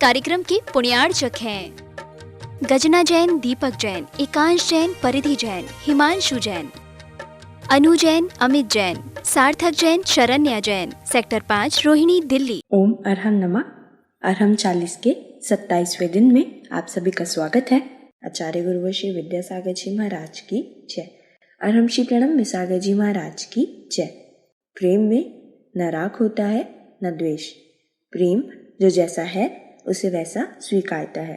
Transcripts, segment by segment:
कार्यक्रम के पुण्यार्चक हैं गजना जैन, दीपक जैन, एकांश जैन, परिधि जैन, हिमांशु जैन, अनु जैन, अमित जैन, सार्थक जैन, शरण्या जैन, सेक्टर 5, रोहिणी, दिल्ली। ओम अरहम नमः। अरहम 40 के 27वें दिन में आप सभी का स्वागत है। आचार्य गुरु श्री विद्यासागर जी महाराज की जय। अरहम श्री प्रणम विसागर जी महाराज की जय। प्रेम में न राग होता है न द्वेष। प्रेम जो जैसा है उसे वैसा स्वीकारता है।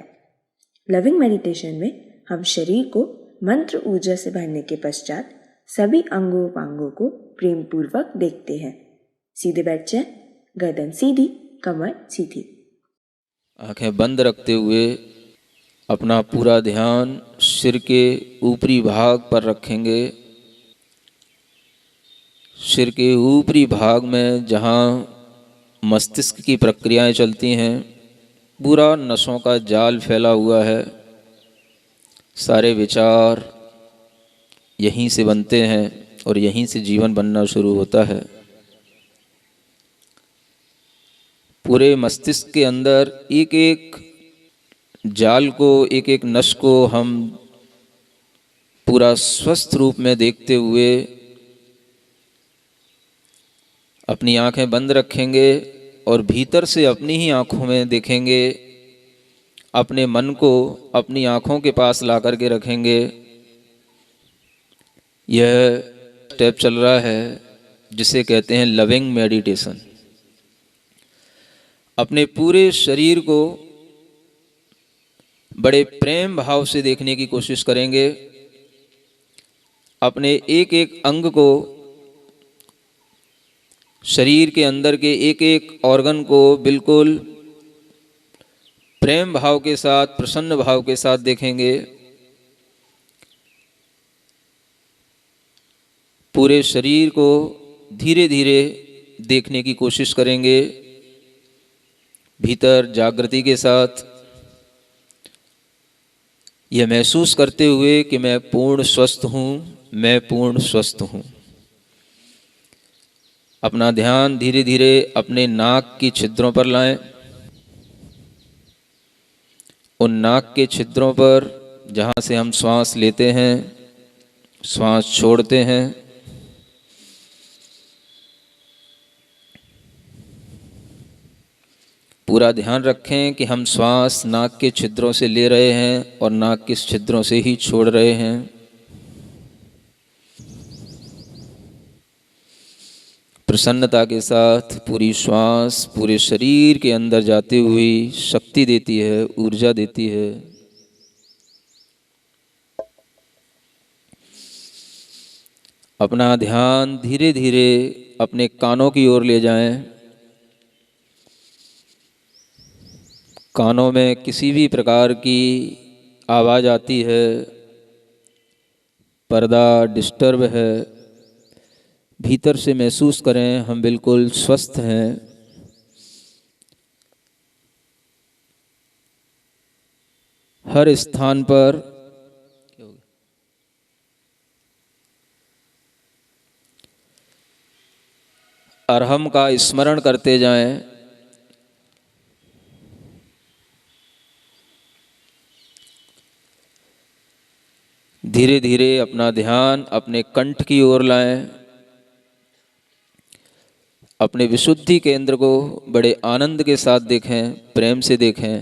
लविंग मेडिटेशन में हम शरीर को मंत्र ऊर्जा से भरने के पश्चात सभी अंगों उपांगों को प्रेम पूर्वक देखते हैं। सीधे बैठ जाएं, गर्दन सीधी, कमर सीधी। आंखें बंद रखते हुए अपना पूरा ध्यान सिर के ऊपरी भाग पर रखेंगे। सिर के ऊपरी भाग में जहाँ मस्तिष्क की प्रक्रियाएं चलती हैं, पूरा नसों का जाल फैला हुआ है। सारे विचार यहीं से बनते हैं और यहीं से जीवन बनना शुरू होता है। पूरे मस्तिष्क के अंदर एक एक जाल को, एक एक नस को हम पूरा स्वस्थ रूप में देखते हुए अपनी आंखें बंद रखेंगे और भीतर से अपनी ही आंखों में देखेंगे। अपने मन को अपनी आंखों के पास ला करके रखेंगे। यह स्टेप चल रहा है जिसे कहते हैं लविंग मेडिटेशन। अपने पूरे शरीर को बड़े प्रेम भाव से देखने की कोशिश करेंगे। अपने एक एक अंग को, शरीर के अंदर के एक एक ऑर्गन को बिल्कुल प्रेम भाव के साथ, प्रसन्न भाव के साथ देखेंगे। पूरे शरीर को धीरे धीरे देखने की कोशिश करेंगे, भीतर जागृति के साथ, यह महसूस करते हुए कि मैं पूर्ण स्वस्थ हूँ, मैं पूर्ण स्वस्थ हूँ। अपना ध्यान धीरे धीरे अपने नाक की छिद्रों पर लाएं। उन नाक के छिद्रों पर जहाँ से हम श्वास लेते हैं, श्वास छोड़ते हैं, पूरा ध्यान रखें कि हम श्वास नाक के छिद्रों से ले रहे हैं और नाक के छिद्रों से ही छोड़ रहे हैं। प्रसन्नता के साथ पूरी श्वास पूरे शरीर के अंदर जाती हुई शक्ति देती है, ऊर्जा देती है। अपना ध्यान धीरे धीरे अपने कानों की ओर ले जाएं। कानों में किसी भी प्रकार की आवाज़ आती है, पर्दा डिस्टर्ब है, भीतर से महसूस करें हम बिल्कुल स्वस्थ हैं। हर स्थान पर अरहम का स्मरण करते जाएं। धीरे धीरे अपना ध्यान अपने कंठ की ओर लाएं। अपने विशुद्धि केंद्र को बड़े आनंद के साथ देखें, प्रेम से देखें।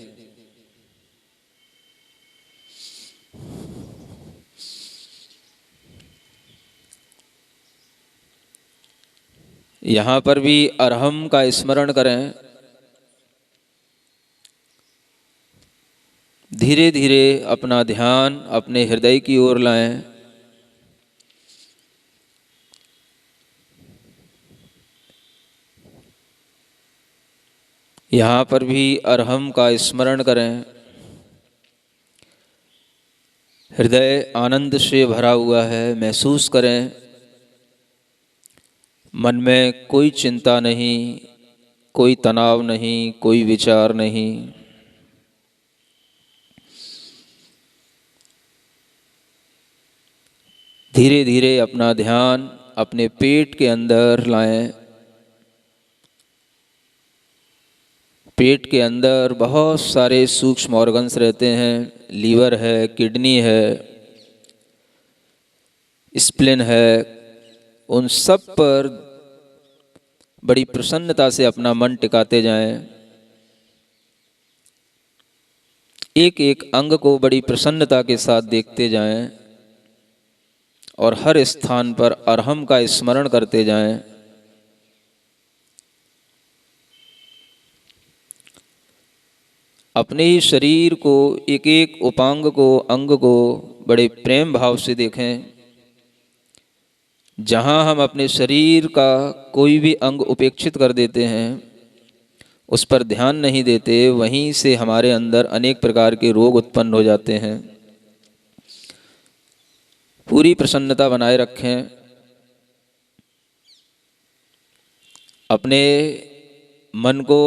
यहाँ पर भी अरहम का स्मरण करें। धीरे धीरे अपना ध्यान अपने हृदय की ओर लाएं। यहाँ पर भी अरहम का स्मरण करें। हृदय आनंद से भरा हुआ है, महसूस करें। मन में कोई चिंता नहीं, कोई तनाव नहीं, कोई विचार नहीं। धीरे धीरे अपना ध्यान अपने पेट के अंदर लाएं। पेट के अंदर बहुत सारे सूक्ष्म ऑर्गन्स रहते हैं, लीवर है, किडनी है, स्प्लिन है। उन सब पर बड़ी प्रसन्नता से अपना मन टिकाते जाएं। एक एक अंग को बड़ी प्रसन्नता के साथ देखते जाएं और हर स्थान पर अरहम का स्मरण करते जाएं। अपने ही शरीर को, एक एक उपांग को, अंग को बड़े प्रेम भाव से देखें। जहाँ हम अपने शरीर का कोई भी अंग उपेक्षित कर देते हैं, उस पर ध्यान नहीं देते, वहीं से हमारे अंदर अनेक प्रकार के रोग उत्पन्न हो जाते हैं। पूरी प्रसन्नता बनाए रखें। अपने मन को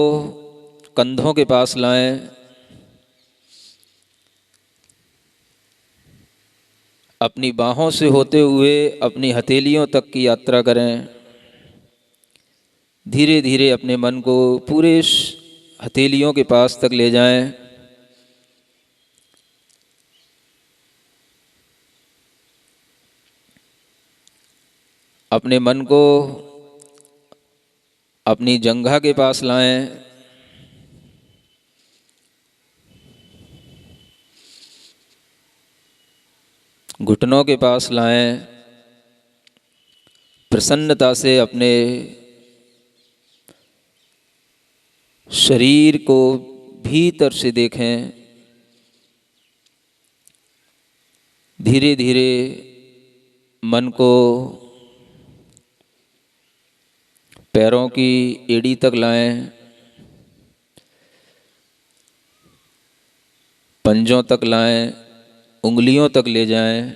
कंधों के पास लाएं। अपनी बाहों से होते हुए अपनी हथेलियों तक की यात्रा करें। धीरे धीरे अपने मन को पूरे हथेलियों के पास तक ले जाएं। अपने मन को अपनी जंघा के पास लाएं। घुटनों के पास लाएं। प्रसन्नता से अपने शरीर को भीतर से देखें। धीरे धीरे मन को पैरों की एड़ी तक लाएं, पंजों तक लाएं, उंगलियों तक ले जाएं।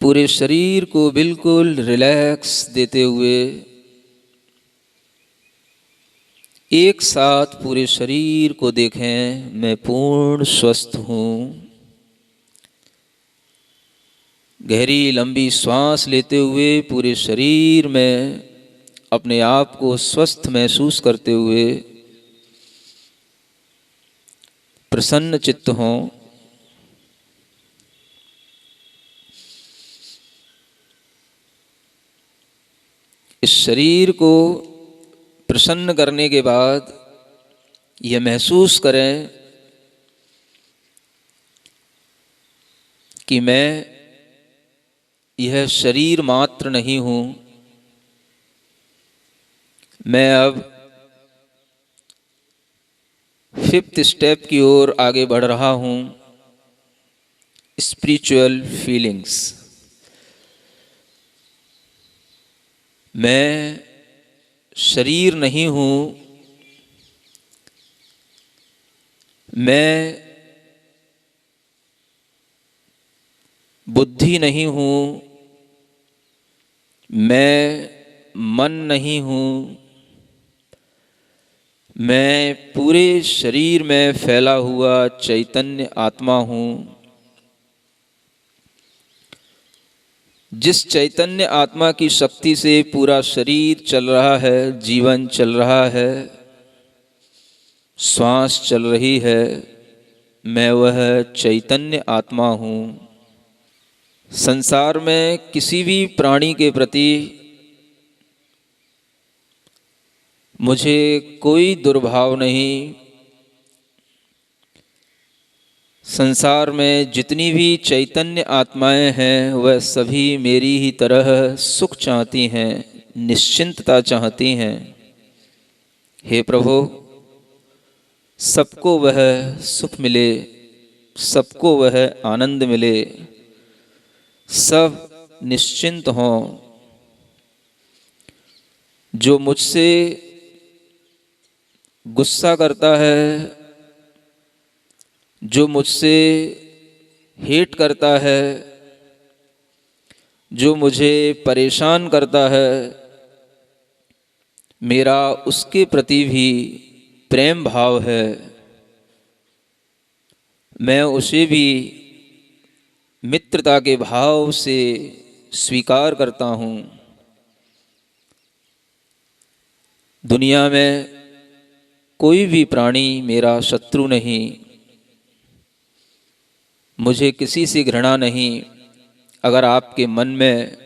पूरे शरीर को बिल्कुल रिलैक्स देते हुए एक साथ पूरे शरीर को देखें। मैं पूर्ण स्वस्थ हूँ। गहरी लंबी श्वास लेते हुए पूरे शरीर में अपने आप को स्वस्थ महसूस करते हुए प्रसन्न चित्त हों। इस शरीर को प्रसन्न करने के बाद यह महसूस करें कि मैं यह शरीर मात्र नहीं हूँ। मैं अब 5th स्टेप की ओर आगे बढ़ रहा हूँ, स्पिरिचुअल फीलिंग्स। मैं शरीर नहीं हूँ, मैं बुद्धि नहीं हूँ, मैं मन नहीं हूँ, मैं पूरे शरीर में फैला हुआ चैतन्य आत्मा हूँ। जिस चैतन्य आत्मा की शक्ति से पूरा शरीर चल रहा है, जीवन चल रहा है, श्वास चल रही है, मैं वह चैतन्य आत्मा हूँ। संसार में किसी भी प्राणी के प्रति मुझे कोई दुर्भाव नहीं। संसार में जितनी भी चैतन्य आत्माएं हैं वह सभी मेरी ही तरह सुख चाहती हैं, निश्चिंतता चाहती हैं। हे प्रभु, सबको वह सुख मिले, सबको वह आनंद मिले, सब निश्चिंत हों। जो मुझसे गुस्सा करता है, जो मुझसे हेट करता है, जो मुझे परेशान करता है, मेरा उसके प्रति भी प्रेम भाव है। मैं उसे भी मित्रता के भाव से स्वीकार करता हूँ। दुनिया में कोई भी प्राणी मेरा शत्रु नहीं, मुझे किसी से घृणा नहीं। अगर आपके मन में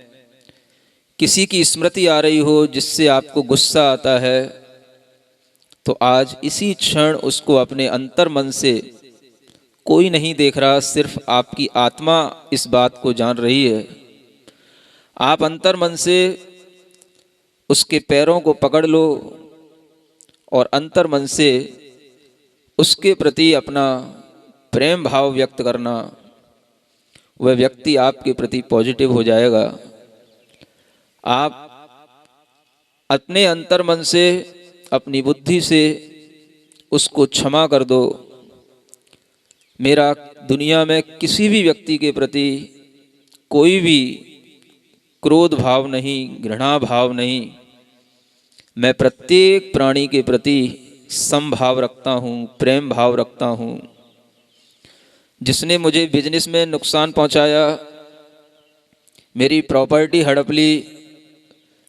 किसी की स्मृति आ रही हो जिससे आपको गुस्सा आता है, तो आज इसी क्षण उसको अपने अंतर मन से, कोई नहीं देख रहा, सिर्फ आपकी आत्मा इस बात को जान रही है, आप अंतर मन से उसके पैरों को पकड़ लो और अंतर मन से उसके प्रति अपना प्रेम भाव व्यक्त करना। वह व्यक्ति आपके प्रति पॉजिटिव हो जाएगा। आप अपने अंतर मन से, अपनी बुद्धि से उसको क्षमा कर दो। मेरा दुनिया में किसी भी व्यक्ति के प्रति कोई भी क्रोध भाव नहीं, घृणा भाव नहीं। मैं प्रत्येक प्राणी के प्रति समभाव रखता हूँ, प्रेम भाव रखता हूँ। जिसने मुझे बिजनेस में नुकसान पहुँचाया, मेरी प्रॉपर्टी हड़प ली,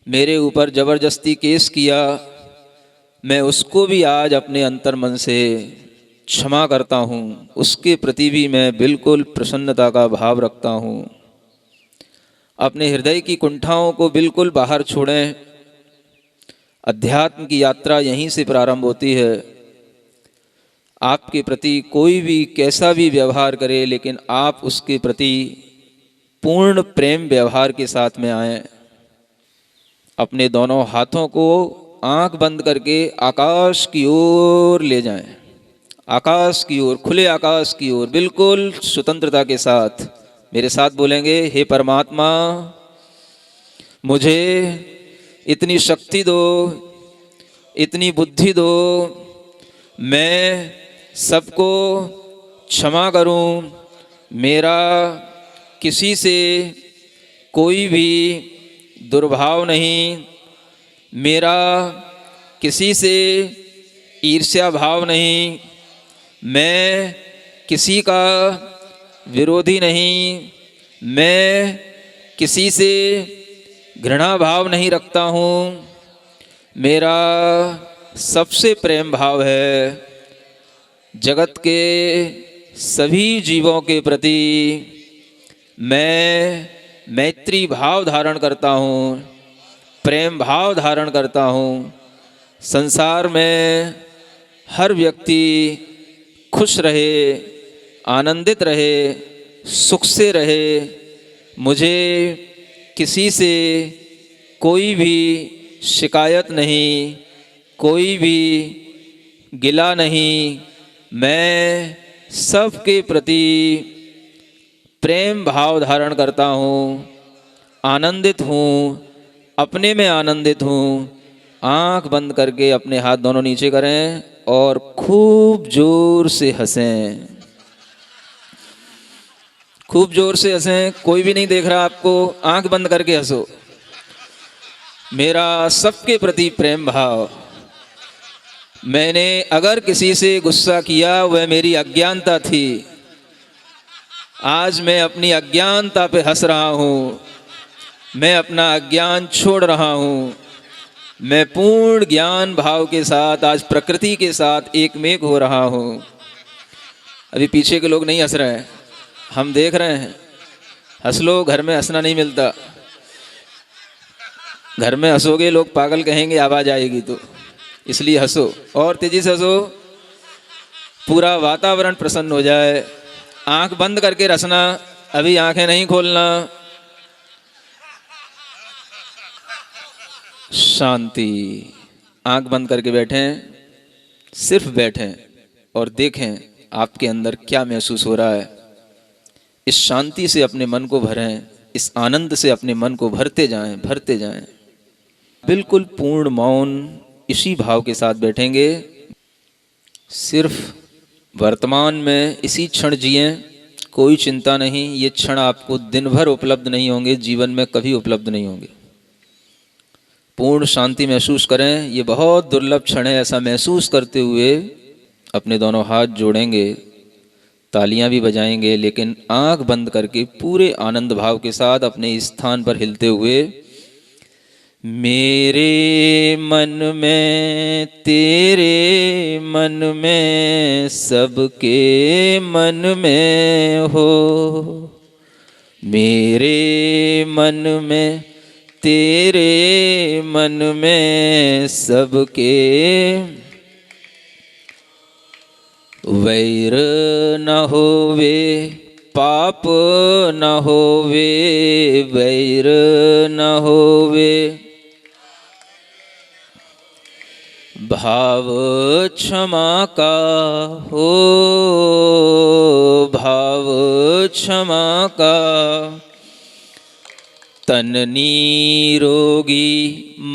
मेरे ऊपर ज़बरदस्ती केस किया, मैं उसको भी आज अपने अंतर मन से क्षमा करता हूँ। उसके प्रति भी मैं बिल्कुल प्रसन्नता का भाव रखता हूँ। अपने हृदय की कुंठाओं को बिल्कुल बाहर छोड़ें। अध्यात्म की यात्रा यहीं से प्रारंभ होती है। आपके प्रति कोई भी कैसा भी व्यवहार करे, लेकिन आप उसके प्रति पूर्ण प्रेम व्यवहार के साथ में आएं। अपने दोनों हाथों को आंख बंद करके आकाश की ओर ले जाएं। आकाश की ओर, खुले आकाश की ओर, बिल्कुल स्वतंत्रता के साथ मेरे साथ बोलेंगे, हे परमात्मा, मुझे इतनी शक्ति दो, इतनी बुद्धि दो, मैं सबको क्षमा करूं। मेरा किसी से कोई भी दुर्भाव नहीं, मेरा किसी से ईर्ष्या भाव नहीं, मैं किसी का विरोधी नहीं, मैं किसी से घृणा भाव नहीं रखता हूँ। मेरा सबसे प्रेम भाव है। जगत के सभी जीवों के प्रति मैं मैत्री भाव धारण करता हूँ, प्रेम भाव धारण करता हूँ। संसार में हर व्यक्ति खुश रहे, आनंदित रहे, सुख से रहे। मुझे किसी से कोई भी शिकायत नहीं, कोई भी गिला नहीं। मैं सबके प्रति प्रेम भाव धारण करता हूँ, आनंदित हूँ, अपने में आनंदित हूँ। आंख बंद करके अपने हाथ दोनों नीचे करें और खूब जोर से हंसें। खूब जोर से हंसें, कोई भी नहीं देख रहा आपको, आंख बंद करके हंसो। मेरा सबके प्रति प्रेम भाव। मैंने अगर किसी से गुस्सा किया, वह मेरी अज्ञानता थी। आज मैं अपनी अज्ञानता पे हंस रहा हूँ। मैं अपना अज्ञान छोड़ रहा हूँ। मैं पूर्ण ज्ञान भाव के साथ आज प्रकृति के साथ एकमेक हो रहा हूँ। अभी पीछे के लोग नहीं हंस रहे हैं, हम देख रहे हैं। हंस लो, घर में हंसना नहीं मिलता। घर में हंसोगे लोग पागल कहेंगे, आवाज़ आएगी तो, इसलिए हंसो और तेजी से हंसो। पूरा वातावरण प्रसन्न हो जाए। आंख बंद करके हंसना, अभी आंखें नहीं खोलना। शांति। आंख बंद करके बैठें, सिर्फ बैठें और देखें आपके अंदर क्या महसूस हो रहा है। इस शांति से अपने मन को भरें, इस आनंद से अपने मन को भरते जाएं, भरते जाएं। बिल्कुल पूर्ण मौन, इसी भाव के साथ बैठेंगे। सिर्फ वर्तमान में इसी क्षण जिएं, कोई चिंता नहीं। ये क्षण आपको दिन भर उपलब्ध नहीं होंगे, जीवन में कभी उपलब्ध नहीं होंगे। पूर्ण शांति महसूस करें। ये बहुत दुर्लभ क्षण है। ऐसा महसूस करते हुए अपने दोनों हाथ जोड़ेंगे, तालियां भी बजाएंगे, लेकिन आंख बंद करके पूरे आनंद भाव के साथ अपने स्थान पर हिलते हुए मेरे मन में तेरे मन में सबके मन में हो। मेरे मन में तेरे मन में सबके वैर न होवे पाप न होवे वैर न होवे। भाव क्षमा का हो भाव क्षमा का। तन निरोगी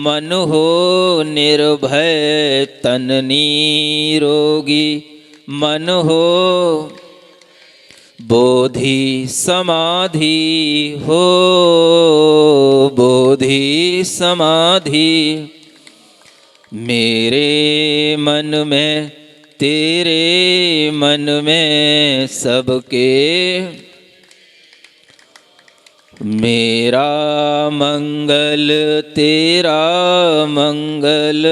मन हो निर्भय तन निरोगी मन हो। बोधि समाधि हो बोधि समाधि। मेरे मन में तेरे मन में सबके मेरा मंगल तेरा मंगल।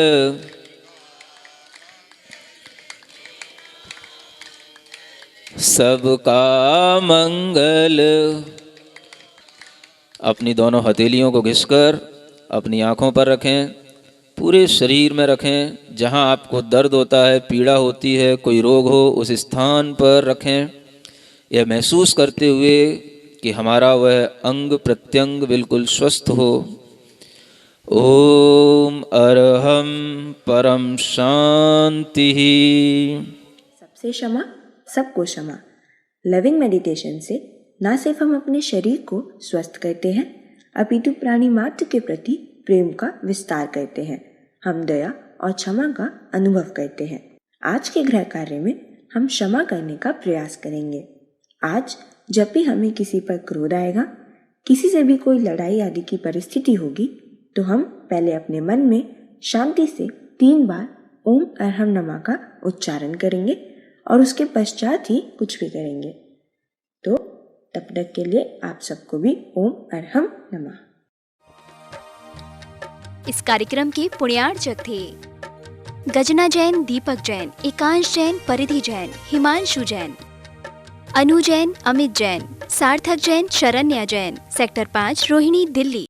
सबका मंगल। अपनी दोनों हथेलियों को घिसकर अपनी आँखों पर रखें, पूरे शरीर में रखें। जहाँ आपको दर्द होता है, पीड़ा होती है, कोई रोग हो, उस स्थान पर रखें। यह महसूस करते हुए कि हमारा वह अंग प्रत्यंग बिल्कुल स्वस्थ हो। ओम अरहम परम शांति। सबसे क्षमा सबको क्षमा। लविंग मेडिटेशन से न सिर्फ हम अपने शरीर को स्वस्थ करते हैं, अपितु प्राणी मात्र के प्रति प्रेम का विस्तार करते हैं। हम दया और क्षमा का अनुभव करते हैं। आज के गृह कार्य में हम क्षमा करने का प्रयास करेंगे। आज जब भी हमें किसी पर क्रोध आएगा, किसी से भी कोई लड़ाई आदि की परिस्थिति होगी, तो हम पहले अपने मन में शांति से 3 बार ओम अरहम नमः का उच्चारण करेंगे और उसके पश्चात ही कुछ भी करेंगे। तो तब तक के लिए आप सबको भी ओम अरहम नमः। इस कार्यक्रम के पुण्यार्चक थे गजना जैन, दीपक जैन, एकांश जैन, परिधि जैन, हिमांशु जैन, अनु जैन, अमित जैन, सार्थक जैन, शरण्या जैन, सेक्टर 5, रोहिणी, दिल्ली।